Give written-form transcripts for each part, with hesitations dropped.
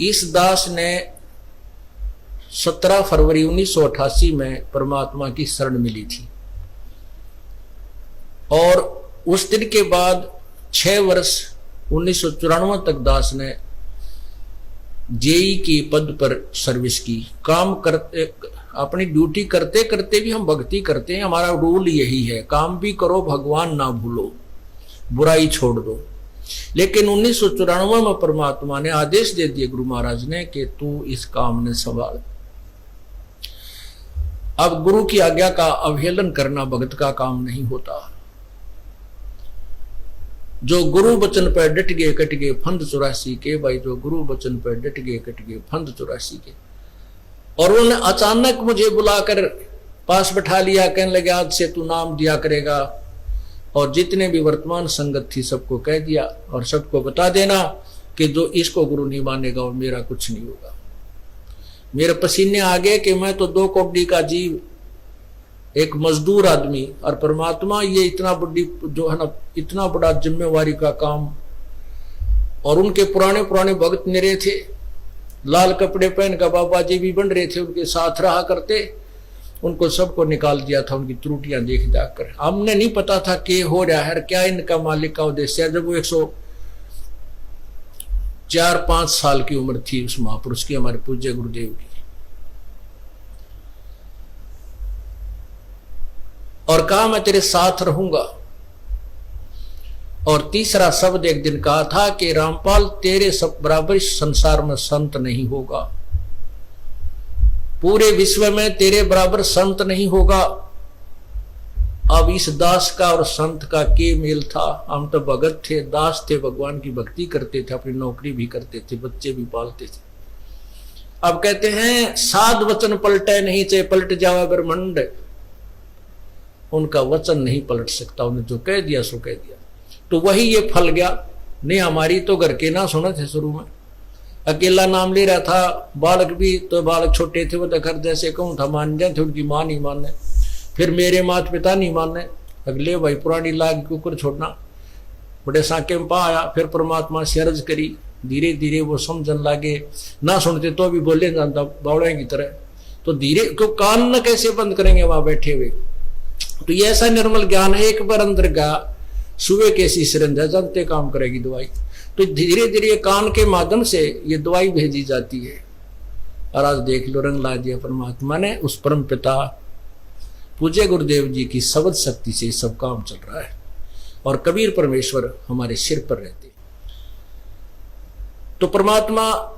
इस दास ने 17 फरवरी 1988 में परमात्मा की शरण मिली थी और उस दिन के बाद 6 वर्ष 1994 तक दास ने जेई के पद पर सर्विस की। काम करते, अपनी ड्यूटी करते करते भी हम भक्ति करते हैं। हमारा रूल यही है, काम भी करो, भगवान ना भूलो, बुराई छोड़ दो। लेकिन 1994 में परमात्मा ने आदेश दे दिए गुरु महाराज ने कि तू इस काम ने संभाल। अब गुरु की आज्ञा का अवहेलन करना भगत का काम नहीं होता। जो गुरु वचन पर डट गए कट गए फंद 84 के। भाई जो गुरु वचन पर डट गए कट गए फंद 84 के। और उन्होंने अचानक मुझे बुलाकर पास बैठा लिया, कहने लगे आज से तू नाम दिया करेगा। और जितने भी वर्तमान संगत थी सबको कह दिया और सबको बता देना कि जो इसको गुरु नहीं मानेगा और मेरा कुछ नहीं होगा। मेरे पसीने आ गए कि मैं तो 2 कौड़ी का जीव, एक मजदूर आदमी, और परमात्मा ये इतना बड़ी जो है ना, इतना बड़ा जिम्मेवारी का काम। और उनके पुराने पुराने भक्त मेरे थे, लाल कपड़े पहन कर बाबा जी भी बन रहे थे, उनके साथ रहा करते। उनको सबको निकाल दिया था उनकी त्रुटियां देख जाकर। हमने नहीं पता था कि हो रहा है, क्या इनका मालिक का उद्देश्य है। जब वो 104-5 साल की उम्र थी उस महापुरुष की, हमारे पूज्य गुरुदेव की, और कहा मैं तेरे साथ रहूंगा। और तीसरा शब्द एक दिन कहा था कि रामपाल तेरे सब बराबर इस संसार में संत नहीं होगा, पूरे विश्व में तेरे बराबर संत नहीं होगा। अब इस दास का और संत का के मेल था। हम तो भगत थे, दास थे, भगवान की भक्ति करते थे, अपनी नौकरी भी करते थे, बच्चे भी पालते थे। अब कहते हैं साध वचन पलटे नहीं, चाहे पलट जावे ब्रह्मंड। उनका वचन नहीं पलट सकता, उन्हें जो कह दिया सो कह दिया। तो वही ये फल गया। नहीं हमारी तो घर के ना सुने थे, शुरू में अकेला नाम ले रहा था। बालक भी तो बालक छोटे थे, वो तो घर जैसे कहूँ था मान जाते, उनकी माँ नहीं मानने, फिर मेरे माता पिता नहीं मानने। अगले भाई पुरानी लाग के ऊपर छोड़ना, बड़े साके में पा आया। फिर परमात्मा से अर्ज करी, धीरे धीरे वो समझन लागे। ना सुनते तो भी बोले जानता बावड़े की तरह। तो धीरे क्यों कान न कैसे बंद करेंगे वहां बैठे हुए। तो ये ऐसा निर्मल ज्ञान है, एक बार अंदर गया सुबह कैसी सिरंज है, जानते काम करेगी दवाई। तो धीरे धीरे कान के माध्यम से ये दवाई भेजी जाती है। और आज देख लो रंग ला दिया परमात्मा ने। उस परम पिता पूज्य गुरुदेव जी की शब्द शक्ति से सब काम चल रहा है। और कबीर परमेश्वर हमारे सिर पर रहते। तो परमात्मा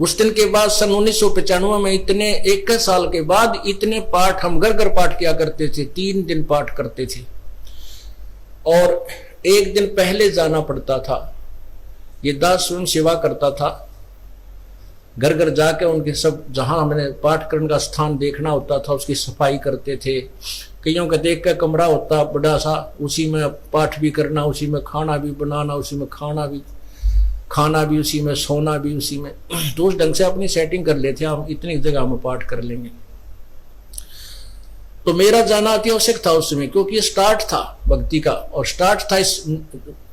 उस दिन के बाद सन 1995 में इतने 21 साल के बाद इतने पाठ हम घर घर पाठ किया करते थे। 3 दिन पाठ करते थे और एक दिन पहले जाना पड़ता था। ये दास स्वयं सेवा करता था, घर घर जाके उनके सब जहां हमने पाठ करने का स्थान देखना होता था उसकी सफाई करते थे। कईयों का देख कर कमरा होता बड़ा सा, उसी में पाठ भी करना, उसी में खाना भी बनाना, उसी में खाना भी उसी में, सोना भी उसी में। तो उस ढंग से अपनी सेटिंग कर लेते हम, इतनी जगह में पाठ कर लेंगे। तो मेरा जाना अति आवश्यक था उस समय, क्योंकि स्टार्ट था भक्ति का और स्टार्ट था इस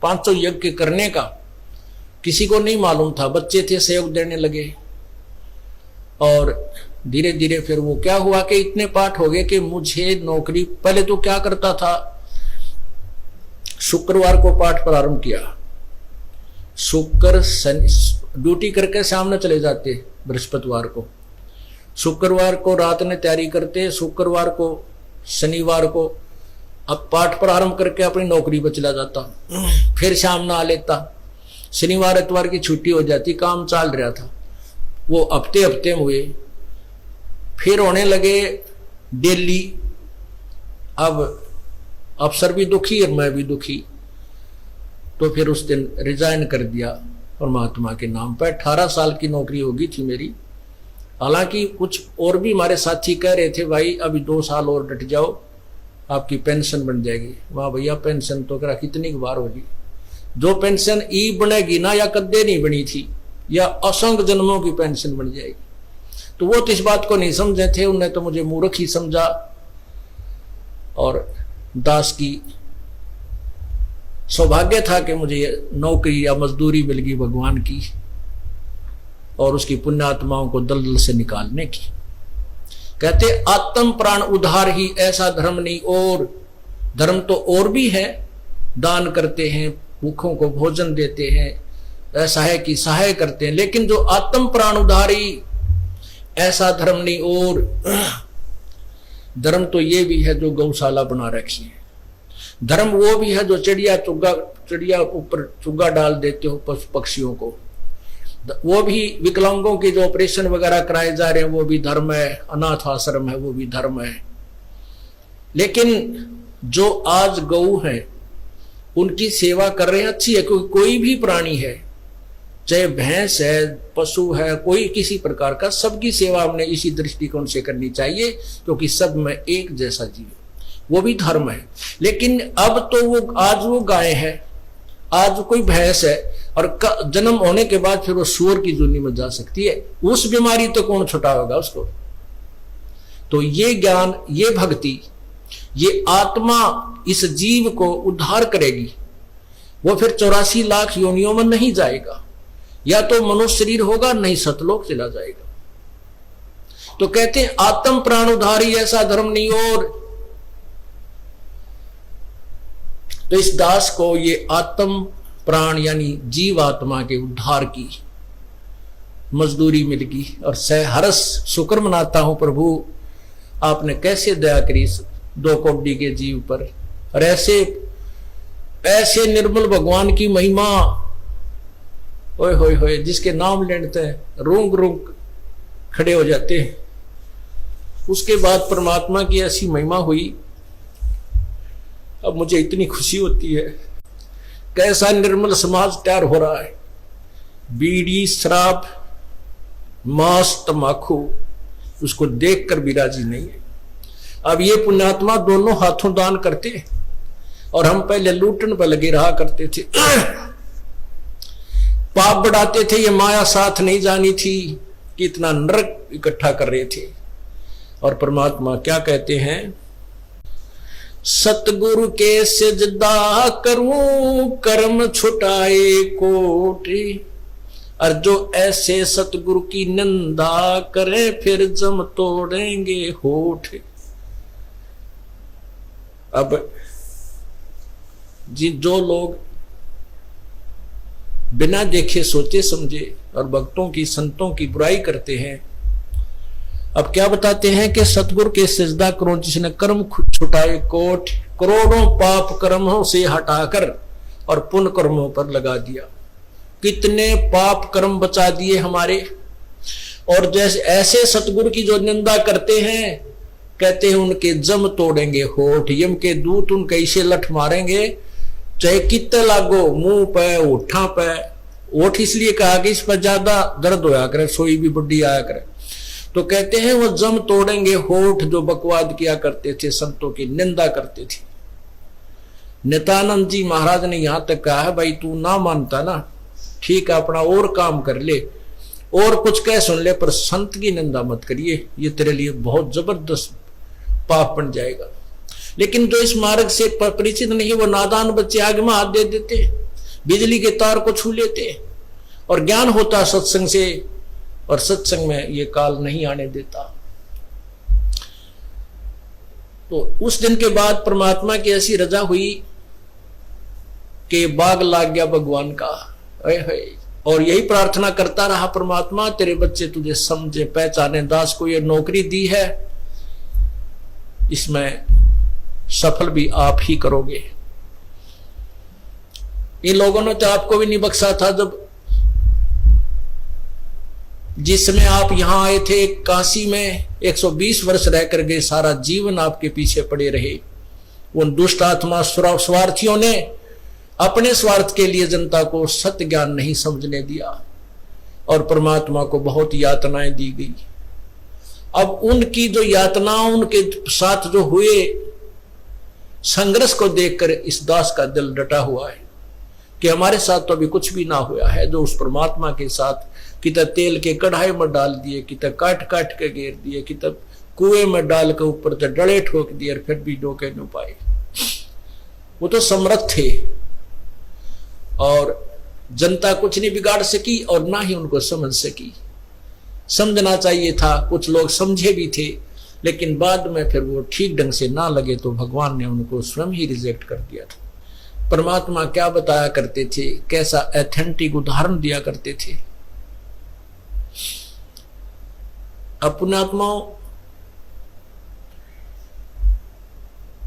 500 यज्ञ करने का। किसी को नहीं मालूम था, बच्चे थे सहयोग देने लगे। और धीरे धीरे फिर वो क्या हुआ कि इतने पाठ हो गए कि मुझे नौकरी, पहले तो क्या करता था, शुक्रवार को पाठ प्रारंभ किया। शुक्र ड्यूटी करके सामने चले जाते बृहस्पतिवार को, शुक्रवार को रात में तैयारी करते, शुक्रवार को शनिवार को अब पाठ प्रारंभ करके अपनी नौकरी पर चला जाता, फिर शाम ना आ लेता। शनिवार इतवार की छुट्टी हो जाती, काम चल रहा था। वो हफ्ते में हुए, फिर होने लगे डेली। अब अफसर भी दुखी और मैं भी दुखी। तो फिर उस दिन रिजाइन कर दिया परमात्मा के नाम पर। 18 साल की नौकरी होगी थी मेरी। हालांकि कुछ और भी हमारे साथी कह रहे थे भाई अभी 2 साल और डट जाओ, आपकी पेंशन बन जाएगी। वाह भैया, पेंशन तो करा कितनी बार होगी। जो पेंशन ई बनेगी ना, या कद्दे नहीं बनी थी, या असंख्य जन्मों की पेंशन बन जाएगी। तो वो तो इस बात को नहीं समझे थे, उन्हें तो मुझे मूर्ख ही समझा। और दास की सौभाग्य था कि मुझे नौकरी या मजदूरी मिल गई भगवान की। और उसकी पुण्यात्माओं को दलदल से निकालने की। कहते आत्म प्राण उद्धार ही ऐसा धर्म नहीं, और धर्म तो और भी है, दान करते हैं, भूखों को भोजन देते हैं, ऐसा है कि सहाय करते हैं, लेकिन जो आत्म प्राण उद्धारी ऐसा धर्म नहीं। और धर्म तो ये भी है जो गौशाला बना रखी है, धर्म वो भी है जो चिड़िया ऊपर चुग्गा डाल देते हो पशु पक्षियों को, वो भी विकलांगों के जो ऑपरेशन वगैरह कराए जा रहे हैं वो भी धर्म है, अनाथ आश्रम है वो भी धर्म है। लेकिन जो आज गौ है उनकी सेवा कर रहे हैं, अच्छी है, क्योंकि कोई भी प्राणी है, चाहे भैंस है, पशु है, कोई किसी प्रकार का, सबकी सेवा हमने इसी दृष्टिकोण से करनी चाहिए, क्योंकि सब में एक जैसा जीव, वो भी धर्म है। लेकिन अब तो वो आज वो गाय है, आज कोई भैंस है, और जन्म होने के बाद फिर वो सूअर की जोनी में जा सकती है, उस बीमारी तो कौन छुटाएगा उसको। तो ये ज्ञान, ये भक्ति, ये आत्मा इस जीव को उद्धार करेगी। वो फिर 84 लाख योनियों में नहीं जाएगा, या तो मनुष्य शरीर होगा, नहीं सतलोक चला जाएगा। तो कहते हैं आत्म प्राण उद्धारी ऐसा धर्म नहीं। और तो इस दास को ये आत्म प्राण यानी जीव आत्मा के उद्धार की मजदूरी मिल गई, और हरस शुक्र मनाता हूं प्रभु, आपने कैसे दया करी 2 कौड़ी के जीव पर, और ऐसे निर्मल भगवान की महिमा, ओए होए होए, जिसके नाम लेते हैं रूंग रूंग खड़े हो जाते हैं। उसके बाद परमात्मा की ऐसी महिमा हुई, अब मुझे इतनी खुशी होती है। कैसा निर्मल समाज तैयार हो रहा है, बीड़ी शराब मांस तमाकू उसको देखकर भी राजी नहीं है। अब ये पुण्यात्मा दोनों हाथों दान करते, और हम पहले लूटन पर लगे रहा करते थे, पाप बढ़ाते थे, ये माया साथ नहीं जानी थी कि इतना नरक इकट्ठा कर रहे थे। और परमात्मा क्या कहते हैं, सतगुरु के सिजदा करूं कर्म छुटाए कोटि, और जो ऐसे सतगुरु की निंदा करे फिर जम तोड़ेंगे होठ। अब जो लोग बिना देखे सोचे समझे और भक्तों की संतों की बुराई करते हैं, अब क्या बताते हैं कि सतगुरु के सिजदा करो जिसने कर्म छुटाए कोट, करोड़ों पाप कर्मों से हटाकर और पुण्य कर्मों पर लगा दिया। कितने पाप कर्म बचा दिए हमारे। और जैसे ऐसे सतगुरु की जो निंदा करते हैं, कहते हैं उनके जम तोड़ेंगे होठ, यम के दूत उनके इसे लठ मारेंगे, चाहे कितने लागो, मुंह पे होठा पे। होठ इसलिए कहा कि इस पर ज्यादा दर्द होया करे, सोई भी बुढ़ी आया करे। तो कहते हैं वो जम तोड़ेंगे होठ जो बकवाद किया करते थे, संतों की निंदा करते थे। नित्यानंद जी महाराज ने यहां तक कहा है, भाई तू ना मानता ना, ठीक है अपना और काम कर ले और कुछ कह सुन ले, पर संत की निंदा मत करिए, ये तेरे लिए बहुत जबरदस्त पाप बन जाएगा। लेकिन जो इस मार्ग से परिचित नहीं, वो नादान बच्चे आगे में हाथ दे देते, बिजली के तार को छू लेते, और ज्ञान होता सत्संग से, और सत्संग में ये काल नहीं आने देता। तो उस दिन के बाद परमात्मा की ऐसी रजा हुई कि बाग लाग गया भगवान का। और यही प्रार्थना करता रहा, परमात्मा तेरे बच्चे तुझे समझे पहचाने, दास को ये नौकरी दी है, इसमें सफल भी आप ही करोगे। इन लोगों ने तो आपको भी नहीं बख्शा था, जब जिस समय आप यहां आए थे काशी में 120 वर्ष रहकर गए, सारा जीवन आपके पीछे पड़े रहे। उन दुष्ट आत्मा स्वार्थियों ने अपने स्वार्थ के लिए जनता को सत्य ज्ञान नहीं समझने दिया, और परमात्मा को बहुत यातनाएं दी गई। अब उनकी जो यातनाओं, उनके साथ जो हुए संघर्ष को देखकर इस दास का दिल डटा हुआ है कि हमारे साथ तो अभी कुछ भी ना हुआ है। जो उस परमात्मा के साथ कितना तेल के कढ़ाई में डाल दिए, कितना काट काट के घेर दिए, कितना कुएं में डाल के ऊपर से डले ठोक दिए, फिर भी डोके न पाए। वो तो समर्थ थे, और जनता कुछ नहीं बिगाड़ सकी और ना ही उनको समझ सकी। समझना चाहिए था, कुछ लोग समझे भी थे, लेकिन बाद में फिर वो ठीक ढंग से ना लगे तो भगवान ने उनको स्वयं ही रिजेक्ट कर दिया था। परमात्मा क्या बताया करते थे, कैसा ऑथेंटिक उदाहरण दिया करते थे। अपनात्माओं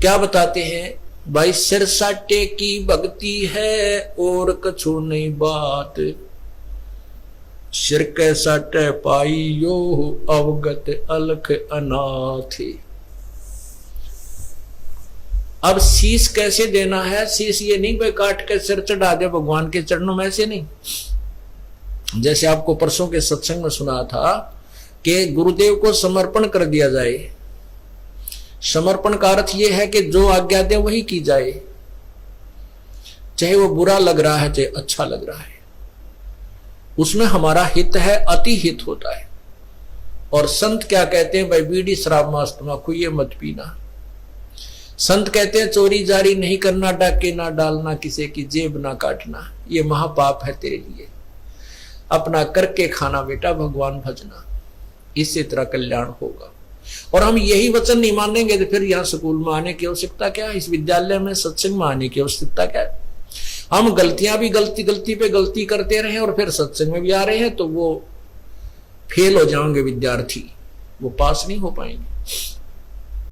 क्या बताते हैं, भाई सिर साटे की भक्ति है और कछु नहीं बात, सिर के साटे पाई यो अवगत अलख अनाथ। अब शीश कैसे देना है, शीश ये नहीं भाई काट के सिर चढ़ा दे भगवान के चरणों में, ऐसे नहीं। जैसे आपको परसों के सत्संग में सुना था कि गुरुदेव को समर्पण कर दिया जाए। समर्पण का अर्थ यह है कि जो आज्ञा दे वही की जाए, चाहे वो बुरा लग रहा है चाहे अच्छा लग रहा है, उसमें हमारा हित है, अति हित होता है। और संत क्या कहते हैं, भाई बीड़ी शराब मांस तम्बाकू ये मत पीना। संत कहते हैं चोरी जारी नहीं करना, डाके ना डालना, किसी की जेब ना काटना, ये महापाप है तेरे लिए। अपना करके खाना बेटा, भगवान भजना, इससे तेरा कल्याण होगा। और हम यही वचन नहीं मानेंगे तो फिर यहाँ स्कूल में आने की आवश्यकता क्या है, इस विद्यालय में सत्संग में आने की आवश्यकता क्या है। हम गलतियां भी गलती पे गलती करते रहे और फिर सत्संग में भी आ रहे हैं तो वो फेल हो जाएंगे विद्यार्थी, वो पास नहीं हो पाएंगे।